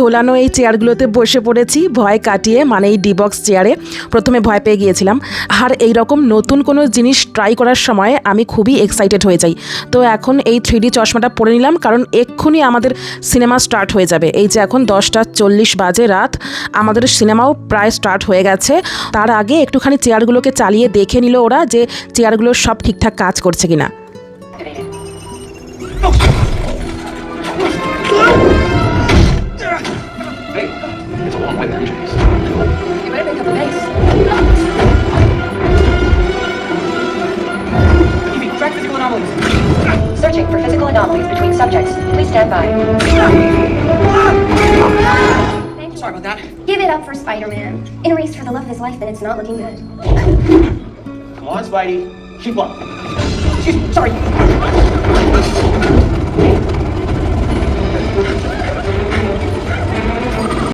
দোলানো এই চেয়ারগুলোতে বসে পড়েছি ভয় কাটিয়ে, মানে এই ডিবক্স চেয়ারে। প্রথমে ভয় পেয়ে গিয়েছিলাম, আর এই রকম নতুন কোনো জিনিস ট্রাই করার সময় আমি খুবই এক্সাইটেড হয়ে যাই। তো এখন এই 3D চশমাটা পরে নিলাম, কারণ এক্ষুনি আমাদের সিনেমা স্টার্ট হয়ে যাবে। এই যে এখন 10:40 বাজে রাত, আমাদের সিনেমাও প্রায় স্টার্ট হয়ে গেছে। তার আগে একটুখানি চেয়ারগুলোকে চালিয়ে দেখে নিল ওরা যে চেয়ারগুলো সব ঠিকঠাক কাজ করছে কিনা। Hey, it's a long way to injuries. You better pick up the pace. Evie, track physical anomalies. Searching for physical anomalies between subjects. Please stand by. Thank you. Sorry about that. Give it up for Spider-Man. In a race for the love of his life, and it's not looking good. Come on, Spidey. Keep up. Excuse me, sorry.